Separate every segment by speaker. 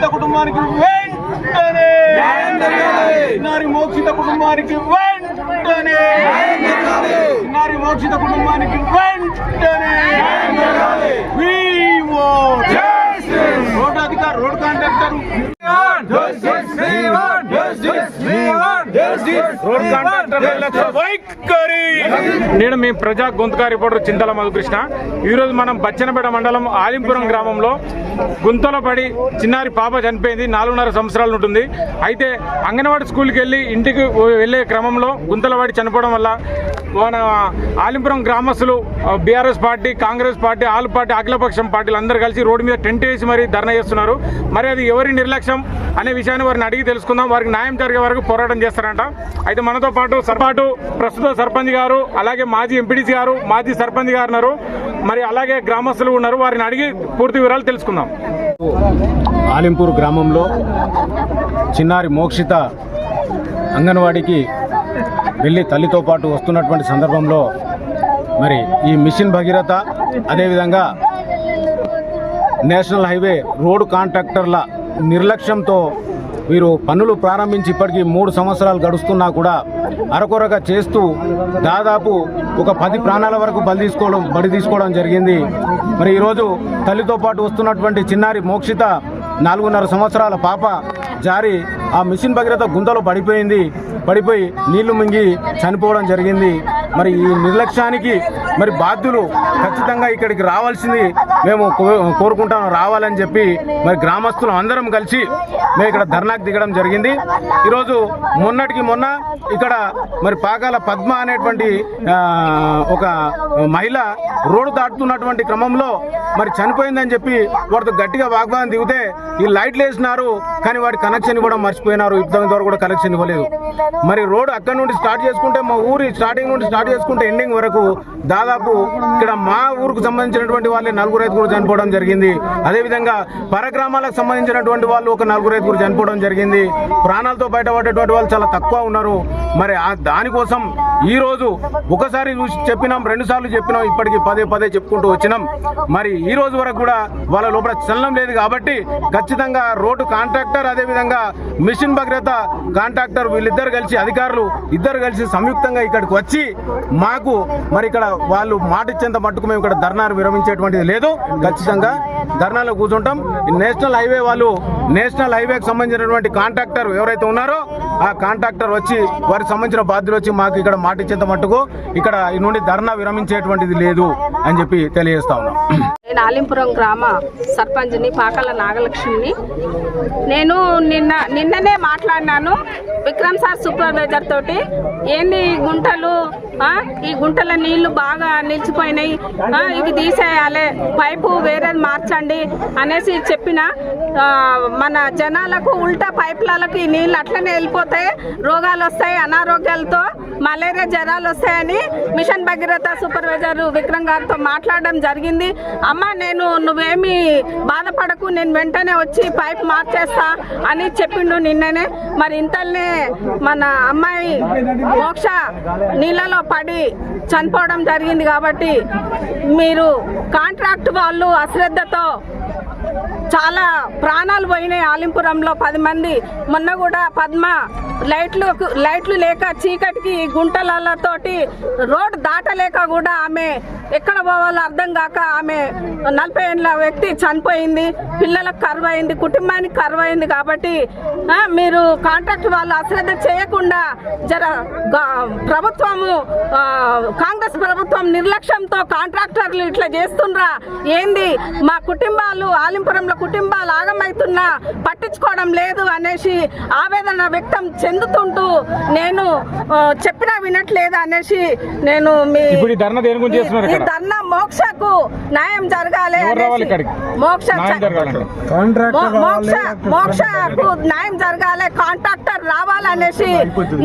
Speaker 1: మోక్షిత కుటుంబానికి వెంటనే చిన్నారి మోక్షిత కుటుంబానికి వెంటనే చిన్నారి మోక్షిత కుటుంబానికి వెంటనే రోడ్ అధికారి రోడ్ కాంట్రాక్టర్
Speaker 2: నేను మీ ప్రజా గొంతుక రిపోర్టర్ చింతల మధుకృష్ణ. ఈరోజు మనం బచ్చనపేట మండలం ఆలింపురం గ్రామంలో గుంతలో పడి చిన్నారి పాప చనిపోయింది. 4.5 సంవత్సరాలు ఉంటుంది. అయితే అంగన్వాడీ స్కూల్కి వెళ్ళి ఇంటికి వెళ్ళే క్రమంలో గుంతలో పడి చనిపోవడం వల్ల మన ఆలింపురం గ్రామస్తులు BRS party, Congress party, all party, అఖిలపక్షం పార్టీలు అందరూ కలిసి రోడ్డు మీద టెంట్ వేసి మరీ ధర్నా చేస్తున్నారు. మరి అది ఎవరి నిర్లక్ష్యం అనే విషయాన్ని వారిని అడిగి తెలుసుకుందాం. వారికి న్యాయం జరిగే వరకు పోరాటం చేస్తారంట. అయితే మనతో పాటు ప్రస్తుత సర్పంచ్ గారు, అలాగే మాజీ ఎంపీటీసీ గారు, మాజీ సర్పంచ్ గారు ఉన్నారు. మరి అలాగే గ్రామస్తులు ఉన్నారు. వారిని అడిగి పూర్తి వివరాలు తెలుసుకుందాం.
Speaker 3: ఆలింపూర్ గ్రామంలో చిన్నారి మోక్షిత అంగన్వాడీకి వెళ్ళి తల్లితో పాటు వస్తున్నటువంటి సందర్భంలో మరి ఈ మిషన్ భగీరథ, అదేవిధంగా నేషనల్ హైవే రోడ్డు కాంట్రాక్టర్ల నిర్లక్ష్యంతో వీరు పనులు ప్రారంభించి ఇప్పటికీ 3 సంవత్సరాలు గడుస్తున్నా కూడా అరకొరగా చేస్తూ దాదాపు ఒక 10 ప్రాణాల వరకు బలి తీసుకోవడం జరిగింది. మరి ఈరోజు తల్లితో పాటు వస్తున్నటువంటి చిన్నారి మోక్షిత 4.5 సంవత్సరాల పాప జారి ఆ మిషన్ భగీరథ గుంతలో పడిపోయి నీళ్లు మింగి చనిపోవడం జరిగింది. మరి ఈ నిర్లక్ష్యానికి మరి బాధ్యులు ఖచ్చితంగా ఇక్కడికి రావాల్సింది మేము కోరుకుంటాం, రావాలని చెప్పి మరి గ్రామస్తులు అందరం కలిసి మేము ఇక్కడ ధర్నాకు దిగడం జరిగింది. ఈరోజు మొన్నటికి మొన్న ఇక్కడ మరి పాకాల పద్మ అనేటువంటి ఒక మహిళ రోడ్డు దాటుతున్నటువంటి క్రమంలో మరి చనిపోయిందని చెప్పి వాడితో గట్టిగా వాగ్వాదం దిగితే ఈ లైట్లు వేసినారు, కానీ వాడి కనెక్షన్ ఇవ్వడం మర్చిపోయినారు. ఇంతవరకు కూడా కనెక్షన్ ఇవ్వలేదు. మరి రోడ్డు అక్కడ నుండి స్టార్ట్ చేసుకుంటే, మా ఊరి స్టార్టింగ్ నుండి స్టార్ట్ చేసుకుంటే ఎండింగ్ వరకు దాదాపు ఇక్కడ మా ఊరుకు సంబంధించినటువంటి వాళ్ళే 4 చనిపోవడం జరిగింది. అదేవిధంగా పరగ్రామాలకు సంబంధించినటువంటి వాళ్ళు ఒక 4 చనిపోవడం జరిగింది. ప్రాణాలతో బయటపడేటువంటి వాళ్ళు చాలా తక్కువ ఉన్నారు. మరి దానికోసం ఈ రోజు ఒకసారి చూసి చెప్పినాం, 2 సార్లు చెప్పినాం, ఇప్పటికీ పదే చెప్పుకుంటూ వచ్చినాం. మరి ఈ రోజు వరకు కూడా వాళ్ళ లోపల చలనం లేదు. కాబట్టి ఖచ్చితంగా రోడ్డు కాంట్రాక్టర్, అదేవిధంగా మిషన్ భగీరథ కాంట్రాక్టర్ వీళ్ళిద్దరు కలిసి, అధికారులు ఇద్దరు కలిసి సంయుక్తంగా ఇక్కడికి వచ్చి మాకు మరి ఇక్కడ వాళ్ళు మాట ఇచ్చేంత మట్టుకు మేము ఇక్కడ ధర్నాను విరమించేటువంటిది లేదు. ఖచ్చితంగా ధర్నాలో కూర్చుంటాం. నేషనల్ హైవే వాళ్ళు, నేషనల్ హైవేకి సంబంధించినటువంటి కాంట్రాక్టర్ ఎవరైతే ఉన్నారో ఆ కాంట్రాక్టర్ వచ్చి వారికి సంబంధించిన బాధ్యులు వచ్చి మాకు ఇక్కడ మాట ఇచ్చేంత మట్టుకు ఇక్కడ నుండి ధర్నా విరమించేటువంటిది లేదు అని చెప్పి తెలియజేస్తా ఉన్నాం.
Speaker 4: నేను ఆలింపురం గ్రామ సర్పంచ్ని, పాకాల నాగలక్ష్మిని. నేను నిన్ననే మాట్లాడినాను విక్రమ్ సార్ సూపర్వైజర్ తోటి. ఏంది గుంటలు, ఈ గుంటల నీళ్లు బాగా నిలిచిపోయినాయి, ఇవి తీసేయాలి, పైపు వేరేది మార్చండి అనేసి చెప్పిన. మన జనాలకు ఉల్టా పైపులకి ఈ నీళ్ళు అట్లనే వెళ్ళిపోతాయి, రోగాలు వస్తాయి, అనారోగ్యాలతో మలేరియా జ్వరాలు వస్తాయని మిషన్ భగీరథ సూపర్వైజర్ విక్రమ్ గారితో మాట్లాడడం జరిగింది. అమ్మ నువ్వేమీ బాధపడకు, నేను వెంటనే వచ్చి పైప్ మార్చేస్తా అని చెప్పిండు నిన్ననే. మరి ఇంతల్నే మన అమ్మాయి మోక్ష నీళ్ళలో పడి చనిపోవడం జరిగింది. కాబట్టి మీరు కాంట్రాక్ట్ వాళ్ళు అశ్రద్ధతో చాలా ప్రాణాలు పోయినాయి. ఆలింపురంలో 10 మంది. మొన్న కూడా పద్మ లైట్లు లేక చీకటికి గుంటలతోటి రోడ్డు దాటలేక కూడా ఆమె ఎక్కడ పోవాలో అర్థం కాక ఆమె 40 ఏళ్ళ వ్యక్తి చనిపోయింది. పిల్లలకు కరువైంది, కుటుంబానికి కరువైంది. కాబట్టి మీరు కాంట్రాక్ట్ వాళ్ళు అశ్రద్ధ చేయకుండా ప్రభుత్వము, కాంగ్రెస్ ప్రభుత్వం నిర్లక్ష్యంతో కాంట్రాక్టర్లు ఇట్లా చేస్తుండ్రా ఏంది, మా కుటుంబాలు ఆలింపురంలో కుటుంబాలు ఆగమవుతున్నా పట్టించుకోవడం లేదు అనేసి ఆవేదన వ్యక్తం చెందుతుంటూ నేను చెప్పినా వినట్లేదు అనేసి నేను ఈ ధర్నా మోక్షకు న్యాయం జరగాలి, మోక్షకు న్యాయం జరగాలి, కాంట్రాక్టర్ రావాలనేసి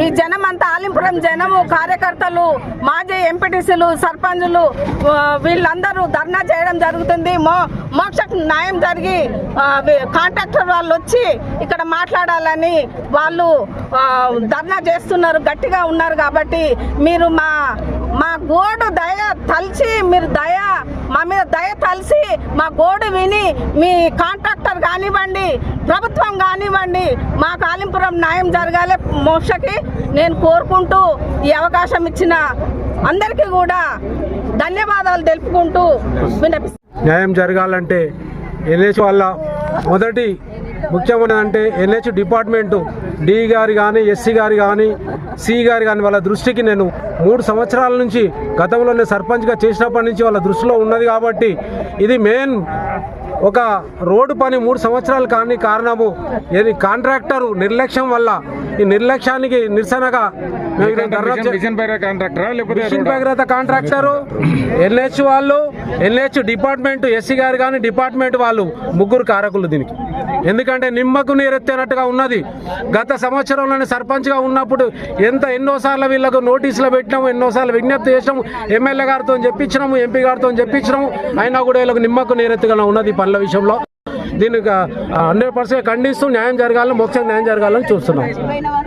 Speaker 4: ఈ జనం అంతా, ఆలింపురం జనము, కార్యకర్తలు, మాజీ ఎంపీటీసీలు, సర్పంచులు వీళ్ళందరూ ధర్నా చేయడం జరుగుతుంది. మోక్షకు న్యాయం జరిగి కాంట్రాక్టర్ వాళ్ళు వచ్చి ఇక్కడ మాట్లాడాలని వాళ్ళు ధర్నా చేస్తున్నారు, గట్టిగా ఉన్నారు. కాబట్టి మీరు మా గోడు దయ తలిచి మా మీద దయ తలిసి మా గోడు విని మీ కాంట్రాక్టర్ కానివ్వండి, ప్రభుత్వం కానివ్వండి, మాకు ఆలింపురం న్యాయం జరగాలి మోక్షకి నేను కోరుకుంటూ ఈ అవకాశం ఇచ్చిన అందరికీ కూడా ధన్యవాదాలు తెలుపుకుంటూ విన్నపిస్తున్నాను.
Speaker 5: న్యాయం జరగాలంటే ఎన్హెచ్ వల్ల మొదటి ముఖ్యమైనదంటే ఎన్హెచ్ డిపార్ట్మెంటు డి గారు కానీ, ఎస్సీ గారు కానీ, సి గారు కానీ వాళ్ళ దృష్టికి నేను 3 సంవత్సరాల నుంచి గతంలోనే సర్పంచ్గా చేసినప్పటి నుంచి వాళ్ళ దృష్టిలో ఉన్నది. కాబట్టి ఇది మెయిన్ ఒక రోడ్డు పని 3 సంవత్సరాలు కానీ కారణము ఏది కాంట్రాక్టరు నిర్లక్ష్యం వల్ల. ఈ నిర్లక్ష్యానికి నిరసనగా
Speaker 2: మిషన్
Speaker 5: భగీరథ కాంట్రాక్టరు, ఎన్హెచ్ వాళ్ళు, ఎన్హెచ్ డిపార్ట్మెంట్, ఎస్సీ గారు కానీ డిపార్ట్మెంట్ వాళ్ళు ముగ్గురు కారకులు దీనికి. ఎందుకంటే నిమ్మకు నీరెత్తేనట్టుగా ఉన్నది. గత సంవత్సరంలోనే సర్పంచ్గా ఉన్నప్పుడు ఎన్నోసార్లు వీళ్ళకు నోటీసులు పెట్టినాము, ఎన్నోసార్లు విజ్ఞప్తి చేసినాము, ఎమ్మెల్యే గారితో చెప్పించినాము, ఎంపీ గారితో చెప్పించినాము. అయినా కూడా వీళ్ళకు నిమ్మకు నీరెత్తుగా ఉన్నది ఈ పనుల విషయంలో. దీనికి 100% ఖండిస్తూ న్యాయం జరగాలని, మోక్ష న్యాయం జరగాలని చూస్తున్నాం.